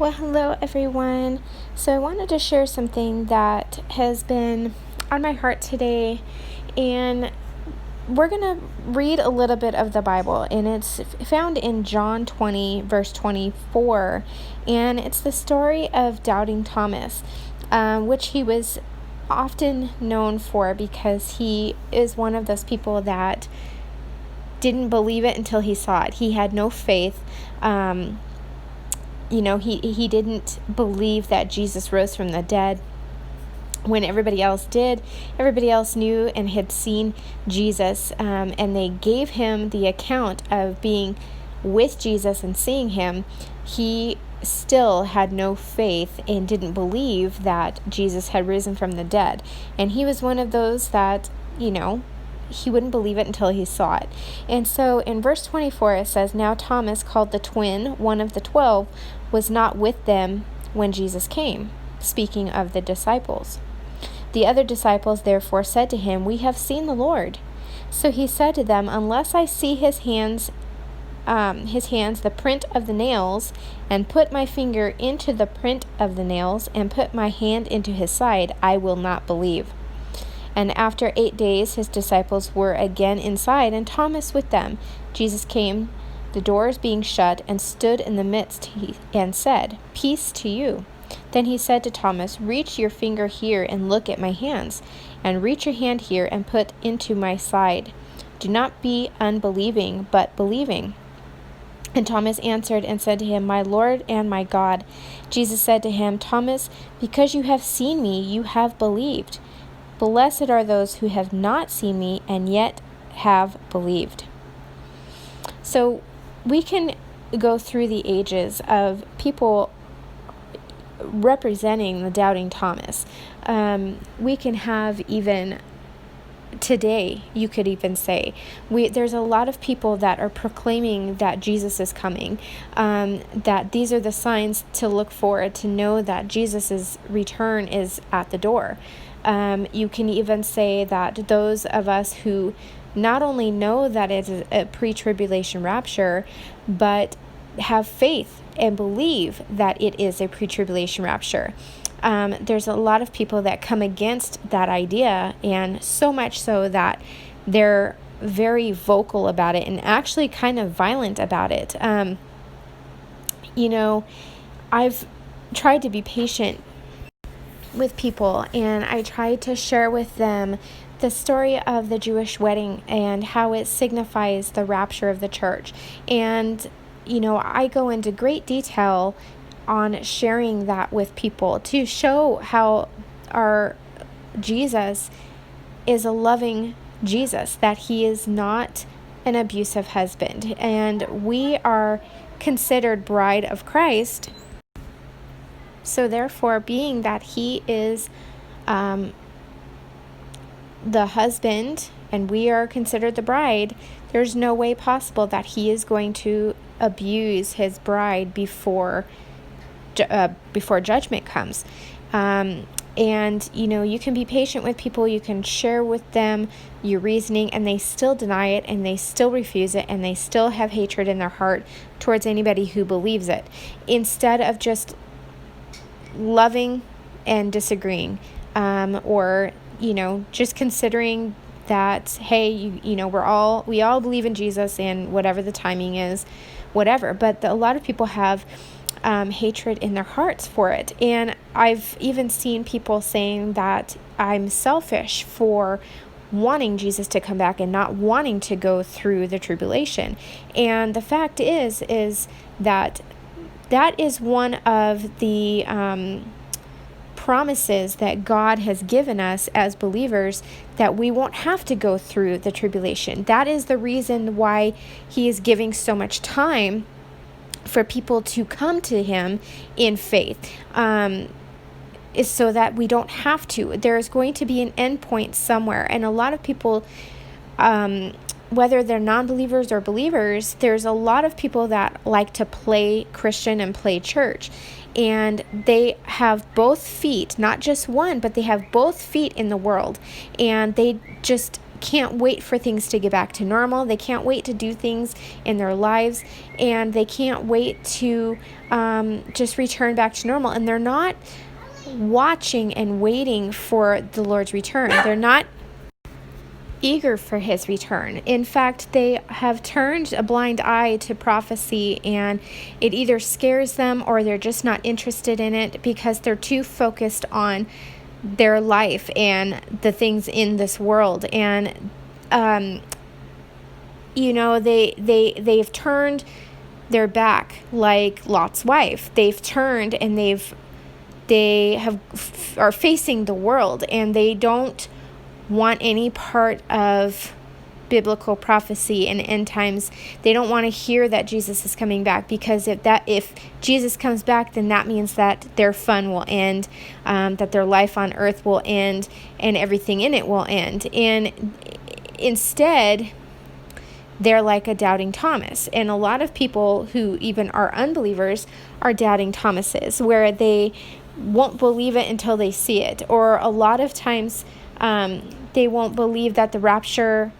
Well, hello everyone. So I wanted to share something that has been on my heart today, and we're going to read a little bit of the Bible, and it's found in John 20, verse 24, and it's the story of Doubting Thomas, which he was often known for because he is one of those people that didn't believe it until he saw it. He had no faith. He didn't believe that Jesus rose from the dead when everybody else did. Everybody else knew and had seen Jesus, and they gave him the account of being with Jesus and seeing him. He still had no faith and didn't believe that Jesus had risen from the dead. And he was one of those that, he wouldn't believe it until he saw it. And so in verse 24 it says, "Now Thomas, called the twin, one of the 12, was not with them when Jesus came," speaking of the disciples. "The other disciples therefore said to him, 'We have seen the Lord.' So he said to them, 'Unless I see his hands, the print of the nails, and put my finger into the print of the nails, and put my hand into his side, I will not believe.' And after 8 days his disciples were again inside, and Thomas with them. Jesus came, the doors being shut, and stood in the midst, and said, 'Peace to you.' Then he said to Thomas, 'Reach your finger here and look at my hands, and reach your hand here and put into my side. Do not be unbelieving, but believing.' And Thomas answered and said to him, 'My Lord and my God.' Jesus said to him, 'Thomas, because you have seen me, you have believed. Blessed are those who have not seen me and yet have believed.'" So we can go through the ages of people representing the Doubting Thomas. We can have even today, you could even say, there's a lot of people that are proclaiming that Jesus is coming, that these are the signs to look for to know that Jesus's return is at the door. You can even say that those of us who not only know that it is a pre-tribulation rapture, but have faith and believe that it is a pre-tribulation rapture. There's a lot of people that come against that idea, and so much so that they're very vocal about it and actually kind of violent about it. I've tried to be patient with people, and I try to share with them the story of the Jewish wedding and how it signifies the rapture of the church. And I go into great detail on sharing that with people to show how our Jesus is a loving Jesus, that he is not an abusive husband, and we are considered bride of Christ. So therefore, being that he is the husband and we are considered the bride, there's no way possible that he is going to abuse his bride before judgment comes. And you can be patient with people, you can share with them your reasoning, and they still deny it, and they still refuse it, and they still have hatred in their heart towards anybody who believes it, instead of just loving and disagreeing, or just considering that, hey, we all believe in Jesus, and whatever the timing is, whatever. But a lot of people have hatred in their hearts for it. And I've even seen people saying that I'm selfish for wanting Jesus to come back and not wanting to go through the tribulation. And the fact is that is one of the promises that God has given us as believers, that we won't have to go through the tribulation. That is the reason why he is giving so much time for people to come to him in faith, is so that we don't have to. There is going to be an end point somewhere. And a lot of people, whether they're non-believers or believers, there's a lot of people that like to play Christian and play church. And they have both feet, not just one, but they have both feet in the world. And they just can't wait for things to get back to normal. They can't wait to do things in their lives, and they can't wait to just return back to normal. And they're not watching and waiting for the Lord's return. They're not eager for his return. In fact, they have turned a blind eye to prophecy, and it either scares them or they're just not interested in it because they're too focused on their life and the things in this world. And they've turned their back like Lot's wife. They've turned and are facing the world, and they don't want any part of biblical prophecy and end times. They don't want to hear that Jesus is coming back, because if Jesus comes back, then that means that their fun will end, that their life on earth will end, and everything in it will end. And instead, they're like a doubting Thomas. And a lot of people who even are unbelievers are doubting Thomases, where they won't believe it until they see it. Or a lot of times they won't believe that the rapture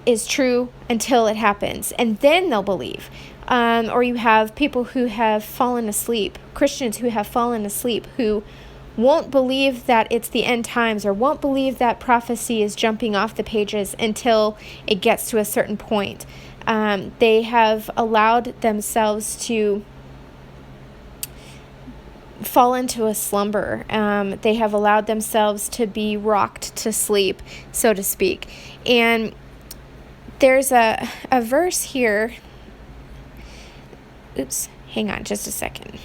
is true until it happens, and then they'll believe. Or you have people who have fallen asleep, Christians who have fallen asleep, who won't believe that it's the end times, or won't believe that prophecy is jumping off the pages until it gets to a certain point. They have allowed themselves to fall into a slumber. They have allowed themselves to be rocked to sleep, so to speak. And there's a verse here. Oops, hang on just a second.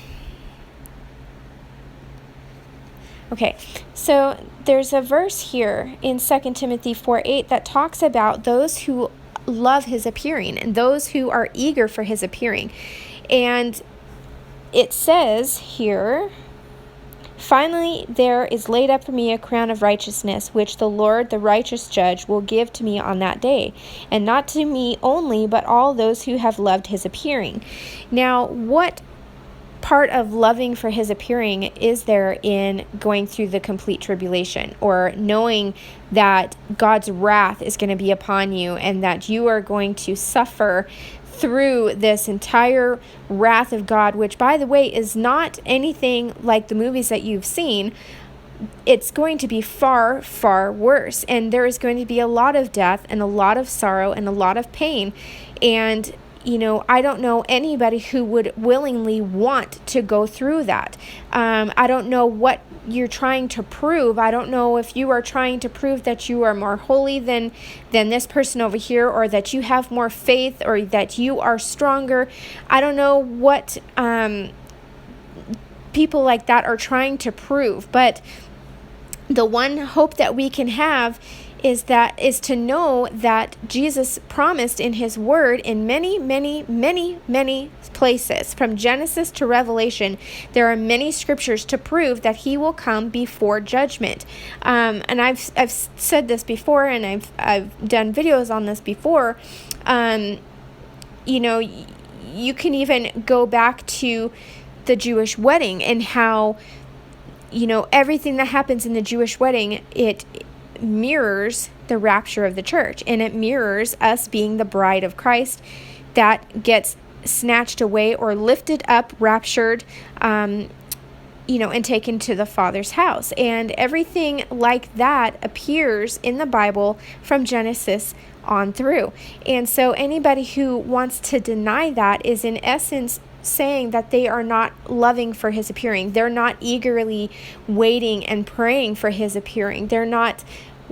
Okay, so there's a verse here in 2 Timothy 4:8 that talks about those who love his appearing and those who are eager for his appearing. And it says here, "Finally, there is laid up for me a crown of righteousness, which the Lord, the righteous judge, will give to me on that day, and not to me only, but all those who have loved his appearing." Now, what part of loving for his appearing is there in going through the complete tribulation, or knowing that God's wrath is going to be upon you, and that you are going to suffer through this entire wrath of God, which, by the way, is not anything like the movies that you've seen. It's going to be far, far worse. And there is going to be a lot of death and a lot of sorrow and a lot of pain. And I don't know anybody who would willingly want to go through that. I don't know what you're trying to prove. I don't know if you are trying to prove that you are more holy than this person over here, or that you have more faith, or that you are stronger. I don't know what people like that are trying to prove. But the one hope that we can have is to know that Jesus promised in his word in many, many, many, many places, from Genesis to Revelation, there are many scriptures to prove that he will come before judgment. And I've said this before, and I've done videos on this before. You can even go back to the Jewish wedding, and how everything that happens in the Jewish wedding, it mirrors the rapture of the church, and it mirrors us being the bride of Christ that gets snatched away or lifted up, raptured, and taken to the Father's house. And everything like that appears in the Bible from Genesis on through. And so anybody who wants to deny that is in essence saying that they are not loving for his appearing. They're not eagerly waiting and praying for his appearing. They're not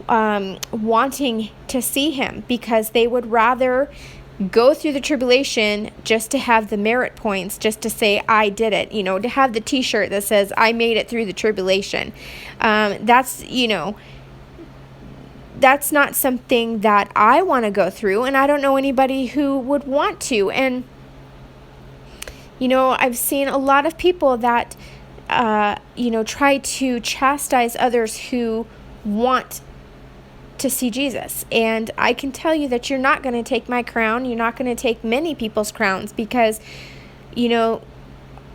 wanting to see him, because they would rather go through the tribulation just to have the merit points, just to say, I did it, to have the t-shirt that says, I made it through the tribulation. That's not something that I want to go through, and I don't know anybody who would want to. And I've seen a lot of people that try to chastise others who want to see Jesus. And I can tell you that you're not going to take my crown. You're not going to take many people's crowns, because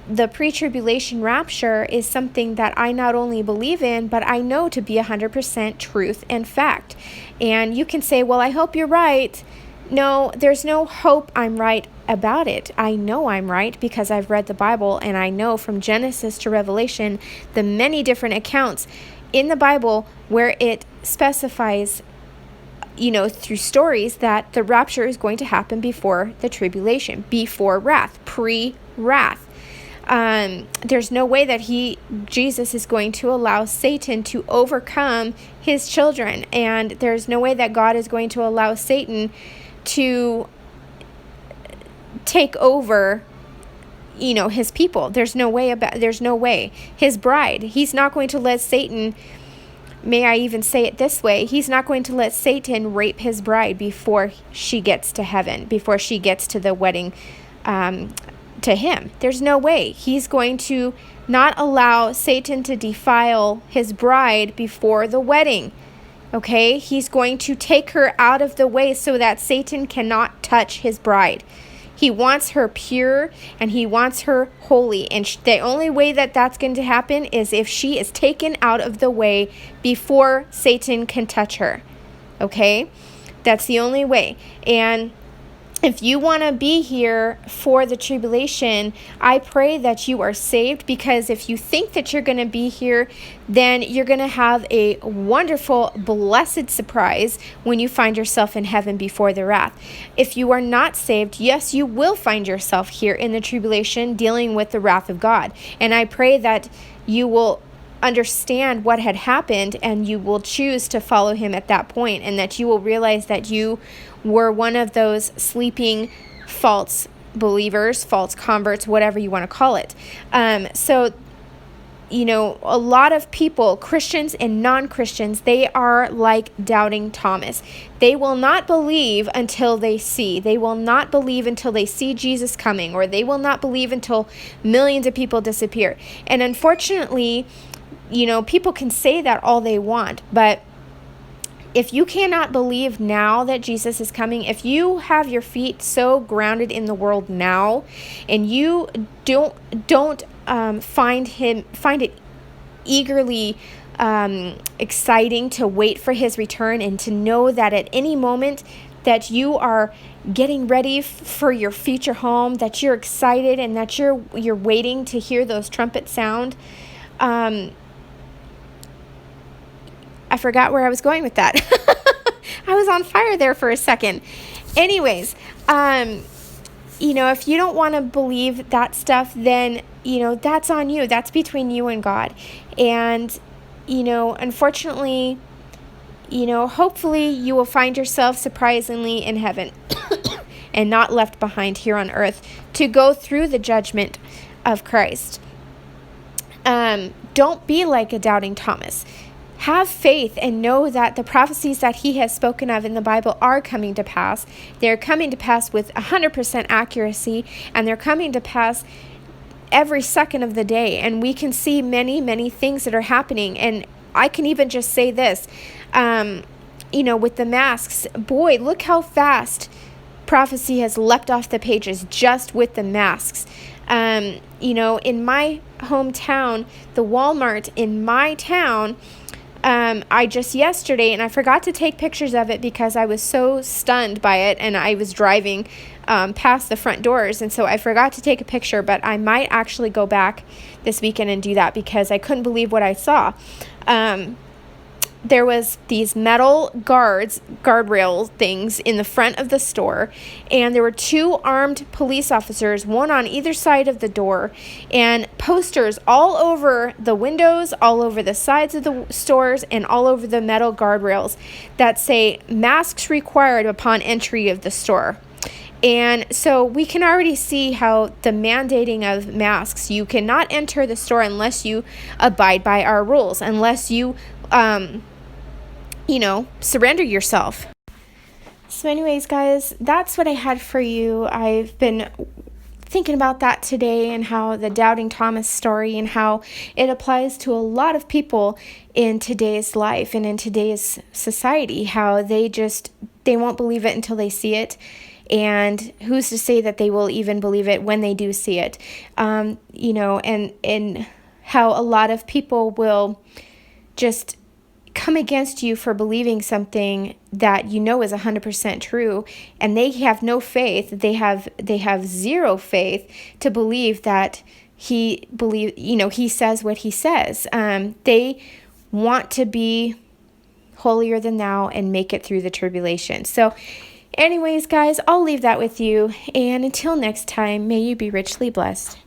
the pre-tribulation rapture is something that I not only believe in, but I know to be 100% truth and fact. And you can say, well, I hope you're right. No, there's no hope I'm right about it. I know I'm right because I've read the Bible, and I know from Genesis to Revelation the many different accounts in the Bible where it specifies, through stories, that the rapture is going to happen before the tribulation, before wrath, pre-wrath. There's no way that Jesus is going to allow Satan to overcome his children. And there's no way that God is going to allow Satan to take over, his people. There's no way. His bride, he's not going to let Satan, may I even say it this way, he's not going to let Satan rape his bride before she gets to heaven, before she gets to the wedding, to him. There's no way. He's going to not allow Satan to defile his bride before the wedding. Okay? He's going to take her out of the way so that Satan cannot touch his bride. He wants her pure and he wants her holy. And the only way that that's going to happen is if she is taken out of the way before Satan can touch her. Okay? That's the only way. And if you want to be here for the tribulation, I pray that you are saved, because if you think that you're going to be here, then you're going to have a wonderful, blessed surprise when you find yourself in heaven before the wrath. If you are not saved, yes, you will find yourself here in the tribulation dealing with the wrath of God. And I pray that you will understand what had happened and you will choose to follow him at that point, and that you will realize that you were one of those sleeping false believers, false converts, whatever you want to call it. So a lot of people, Christians and non-Christians, they are like doubting Thomas. They will not believe until they see. They will not believe until they see Jesus coming, or they will not believe until millions of people disappear. And unfortunately, people can say that all they want, but if you cannot believe now that Jesus is coming, if you have your feet so grounded in the world now, and you don't find it eagerly exciting to wait for his return, and to know that at any moment that you are getting ready for your future home, that you're excited and that you're waiting to hear those trumpets sound. I forgot where I was going with that. I was on fire there for a second. Anyways, if you don't want to believe that stuff, then, that's on you. That's between you and God. And, unfortunately, hopefully you will find yourself surprisingly in heaven and not left behind here on earth to go through the judgment of Christ. Don't be like a doubting Thomas. Have faith and know that the prophecies that he has spoken of in the Bible are coming to pass. They're coming to pass with 100% accuracy, and they're coming to pass every second of the day. And we can see many, many things that are happening. And I can even just say this, with the masks, boy, look how fast prophecy has leapt off the pages just with the masks. In my hometown, the Walmart in my town, I just yesterday, and I forgot to take pictures of it because I was so stunned by it, and I was driving past the front doors, and so I forgot to take a picture, but I might actually go back this weekend and do that because I couldn't believe what I saw. There was these metal guardrail things in the front of the store, and there were 2 armed police officers, one on either side of the door, and posters all over the windows, all over the sides of the stores, and all over the metal guardrails that say masks required upon entry of the store. And so we can already see how the mandating of masks, you cannot enter the store unless you abide by our rules, unless you surrender yourself. So anyways, guys, that's what I had for you. I've been thinking about that today, and how the doubting Thomas story, and how it applies to a lot of people in today's life and in today's society, how they won't believe it until they see it. And who's to say that they will even believe it when they do see it? And how a lot of people will just come against you for believing something that you know is 100% true, and they have no faith. They have zero faith to believe that he says what he says. They want to be holier than thou and make it through the tribulation. So anyways, guys, I'll leave that with you, and until next time, may you be richly blessed.